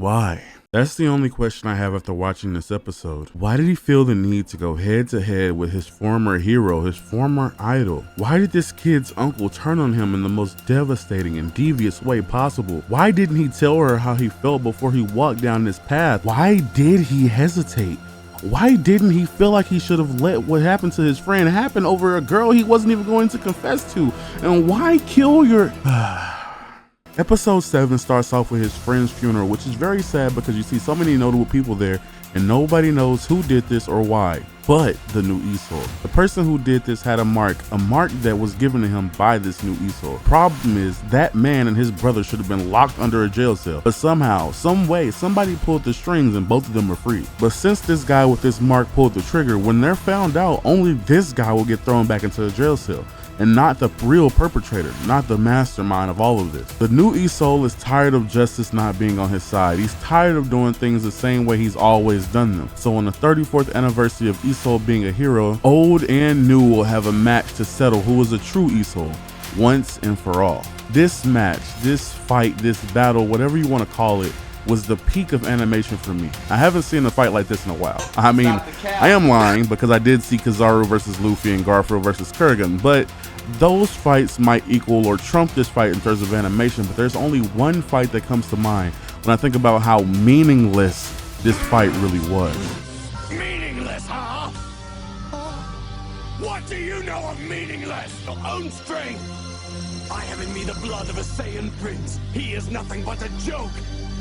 Why? That's the only question I have after watching this episode. Why did he feel the need to go head to head with his former hero, his former idol? Why did this kid's uncle turn on him in the most devastating and devious way possible? Why didn't he tell her how he felt before he walked down this path? Why did he hesitate? Why didn't he feel like he should have let what happened to his friend happen over a girl he wasn't even going to confess to? And why kill your... Episode 7 starts off with his friend's funeral, which is very sad because you see so many notable people there and nobody knows who did this or why, but the new Itznoodlz. The person who did this had a mark that was given to him by this new Itznoodlz. Problem is, that man and his brother should have been locked under a jail cell, but somehow, some way, somebody pulled the strings and both of them were free. But since this guy with this mark pulled the trigger, when they're found out, only this guy will get thrown back into the jail cell, and not the real perpetrator, not the mastermind of all of this. The new Itznoodlz is tired of justice not being on his side. He's tired of doing things the same way he's always done them. So on the 34th anniversary of Itznoodlz being a hero, old and new will have a match to settle who is a true Itznoodlz once and for all. This match, this fight, this battle, whatever you want to call it, was the peak of animation for me. I haven't seen a fight like this in a while. I mean, I am lying because I did see Kizaru versus Luffy and Garfield versus Kurgan, but those fights might equal or trump this fight in terms of animation, but there's only one fight that comes to mind when I think about how meaningless this fight really was. Meaningless, huh? What do you know of meaningless? Your own strength. I have in me the blood of a Saiyan prince. He is nothing but a joke.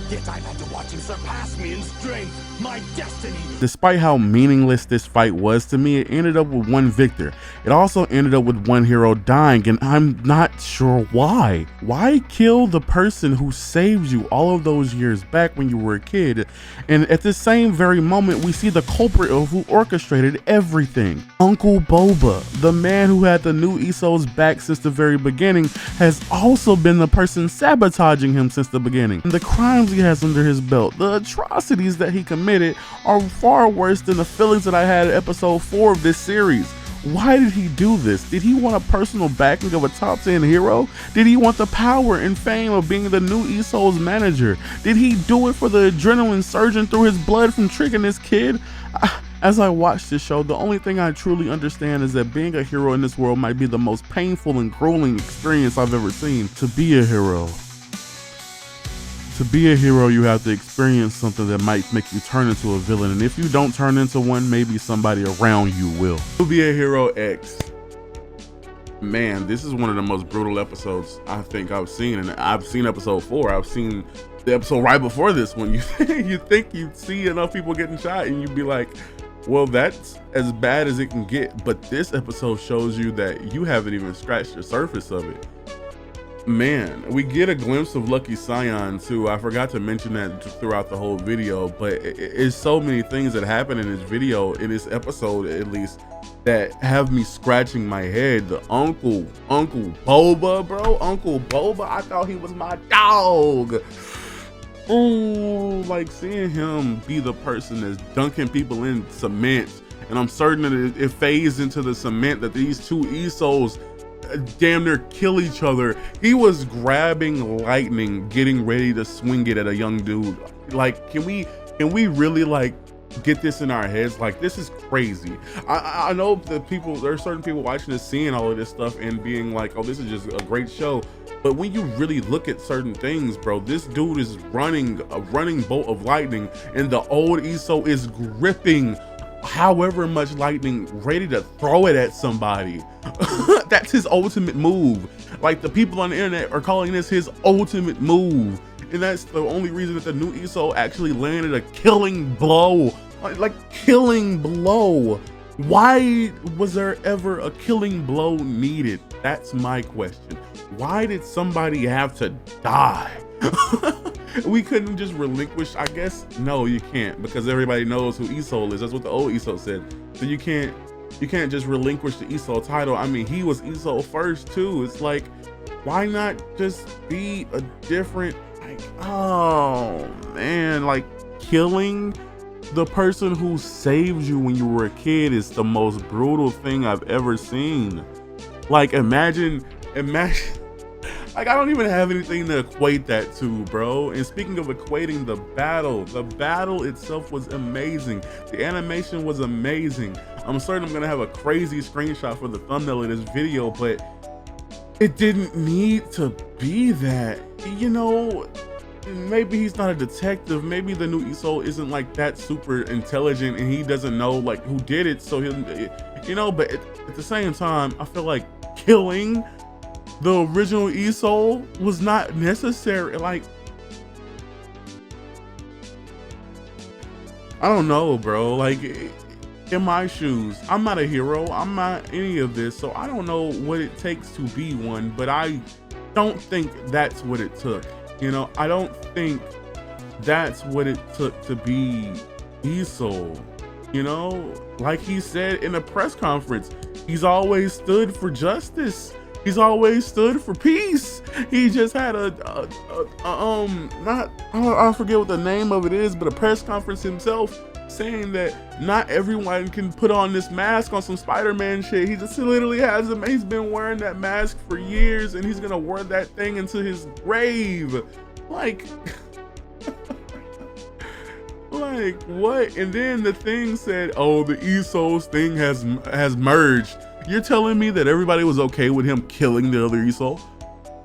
Yet I've had to watch him surpass me in strength, my destiny. Despite how meaningless this fight was to me, it ended up with one victor. It also ended up with one hero dying, and I'm not sure why. Why kill the person who saved you all of those years back when you were a kid? And at the same very moment, we see the culprit of who orchestrated everything. Uncle Boba, the man who had the new Itznoodlz's back since the very beginning, has also been the person sabotaging him since the beginning. And the crimes he has under his belt, the atrocities that he committed, are far worse than the feelings that I had at episode 4 of this series. Why did he do this? Did he want a personal backing of a top 10 hero? Did he want the power and fame of being the new Itznoodlz's manager? Did he do it for the adrenaline surging through his blood from tricking this kid? As I watch this show, the only thing I truly understand is that being a hero in this world might be the most painful and grueling experience I've ever seen. To be a hero, you have to experience something that might make you turn into a villain. And if you don't turn into one, maybe somebody around you will. To be a hero X. Man, this is one of the most brutal episodes I think I've seen. And I've seen episode 4. I've seen the episode right before this one. You think you'd see enough people getting shot and you'd be like, well, that's as bad as it can get. But this episode shows you that you haven't even scratched the surface of it. Man, we get a glimpse of Lucky Scion too. I forgot to mention that throughout the whole video, but it's so many things that happen in this video, in this episode at least, that have me scratching my head. The Uncle Boba, bro. Uncle Boba, I thought he was my dog. Ooh, like seeing him be the person that's dunking people in cement, and I'm certain that it fades into the cement that these two Itznoodlzs damn near kill each other. He was grabbing lightning, getting ready to swing it at a young dude. Like, can we really like get this in our heads? Like, this is crazy. I know that there are certain people watching this, seeing all of this stuff and being like, oh, this is just a great show. But when you really look at certain things, bro, this dude is running a running bolt of lightning, and the old Itznoodlz is gripping however much lightning, ready to throw it at somebody. That's his ultimate move. Like, the people on the internet are calling this his ultimate move, and that's the only reason that the new Itznoodlz actually landed a killing blow. Like killing blow. Why was there ever a killing blow needed? That's my question. Why did somebody have to die? We couldn't just relinquish, I guess. No, you can't, because everybody knows who Itznoodlz is. That's what the old Itznoodlz said. So you can't just relinquish the Itznoodlz title. I mean, he was Itznoodlz first too. It's like, why not just be a different, like, oh man, like killing the person who saved you when you were a kid is the most brutal thing I've ever seen. Like, imagine Like, I don't even have anything to equate that to, bro. And speaking of equating, the battle itself was amazing. The animation was amazing. I'm certain I'm gonna have a crazy screenshot for the thumbnail of this video, but it didn't need to be that. You know, maybe he's not a detective. Maybe the new Itznoodlz isn't like that super intelligent and he doesn't know like who did it. So he'll, you know, but at the same time, I feel like killing the original Itznoodlz was not necessary. Like, I don't know, bro. Like, in my shoes, I'm not a hero. I'm not any of this. So I don't know what it takes to be one, but I don't think that's what it took. You know, I don't think that's what it took to be Itznoodlz. You know, like he said in a press conference, he's always stood for justice. He's always stood for peace. He just had I forget what the name of it is, but a press conference himself saying that not everyone can put on this mask on some Spider-Man shit. He just literally has him. He's been wearing that mask for years and he's gonna wear that thing into his grave. Like, like what? And then the thing said, oh, the Itznoodlz thing has merged. You're telling me that everybody was okay with him killing the other Itznoodlz?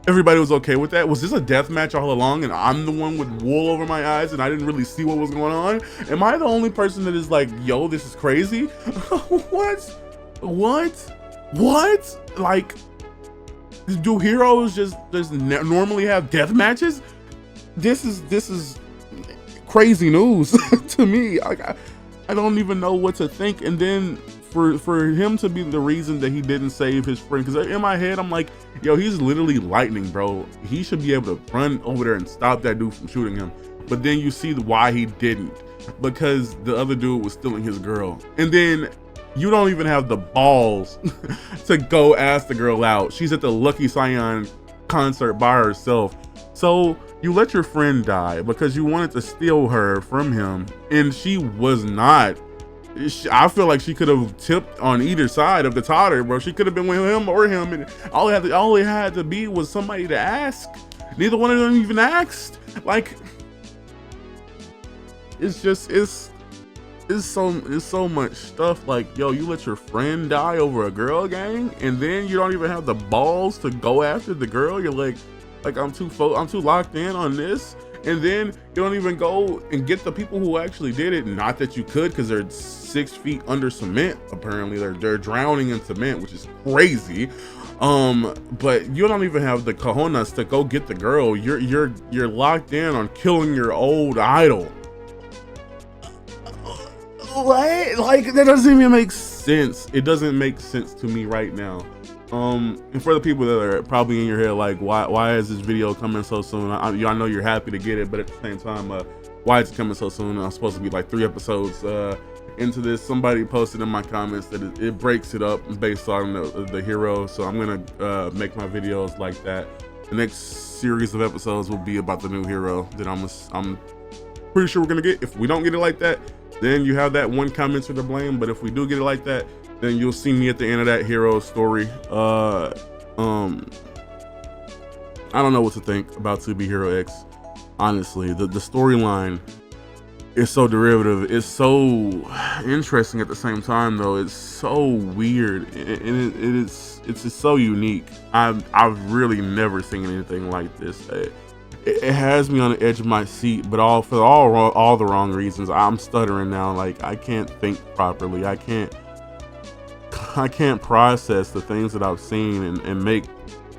Everybody was okay with that? Was this a death match all along and I'm the one with wool over my eyes and I didn't really see what was going on? Am I the only person that is like, yo, this is crazy? What? Like, do heroes just normally have death matches? This is crazy news to me. Like, I don't even know what to think. And then for him to be the reason that he didn't save his friend, because in my head I'm like, yo, he's literally lightning, bro. He should be able to run over there and stop that dude from shooting him. But then you see why he didn't, because the other dude was stealing his girl. And then you don't even have the balls to go ask the girl out. She's at the Lucky Cyan concert by herself. So you let your friend die because you wanted to steal her from him, and she was not. I feel like she could have tipped on either side of the totter, bro. She could have been with him or him, and all it had to be was somebody to ask. Neither one of them even asked. Like, it's so much stuff. Like, yo, you let your friend die over a girl gang, and then you don't even have the balls to go after the girl. You're like I'm too locked in on this. And then you don't even go and get the people who actually did it. Not that you could, because they're 6 feet under cement. Apparently they're drowning in cement, which is crazy. But you don't even have the cojones to go get the girl. You're locked in on killing your old idol. What? Like, that doesn't even make sense. It doesn't make sense to me right now. And for the people that are probably in your head, like, why is this video coming so soon? I know you're happy to get it, but at the same time, why is it coming so soon? I'm supposed to be like 3 episodes into this. Somebody posted in my comments that it breaks it up based on the hero, so I'm gonna make my videos like that. The next series of episodes will be about the new hero that I'm pretty sure we're gonna get. If we don't get it like that, then you have that one commenter to blame. But if we do get it like that, then you'll see me at the end of that hero story. I don't know what to think about To Be Hero X. Honestly, the storyline is so derivative. It's so interesting at the same time, though. It's so weird, and it's just so unique. I've really never seen anything like this. It has me on the edge of my seat, but for all the wrong reasons. I'm stuttering now. Like, I can't think properly. I can't process the things that I've seen and make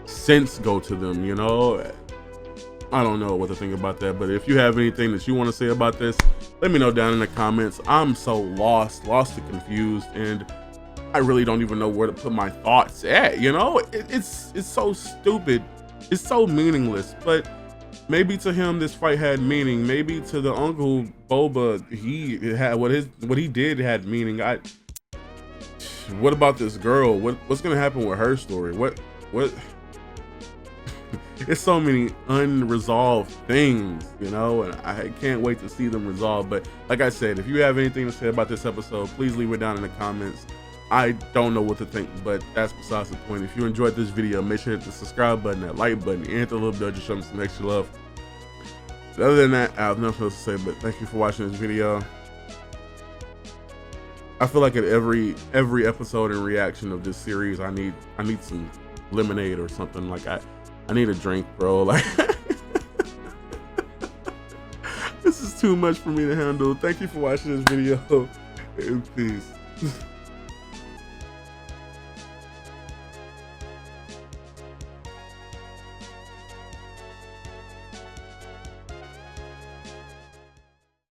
sense go to them, you know? I don't know what to think about that, but if you have anything that you want to say about this, let me know down in the comments. I'm so lost and confused, and I really don't even know where to put my thoughts at, you know? It's so stupid. It's so meaningless, but maybe to him this fight had meaning. Maybe to the Uncle Boba, he had what he did had meaning. What about this girl? What's gonna happen with her story? What? It's so many unresolved things, you know, and I can't wait to see them resolved. But like I said, if you have anything to say about this episode, please leave it down in the comments. I don't know what to think, but that's besides the point. If you enjoyed this video, make sure to hit the subscribe button, that like button, and hit the little bell just show me some extra love. But other than that, I have nothing else to say, but thank you for watching this video. I feel like at every episode and reaction of this series, I need some lemonade or something. Like I need a drink, bro. Like this is too much for me to handle. Thank you for watching this video, and peace.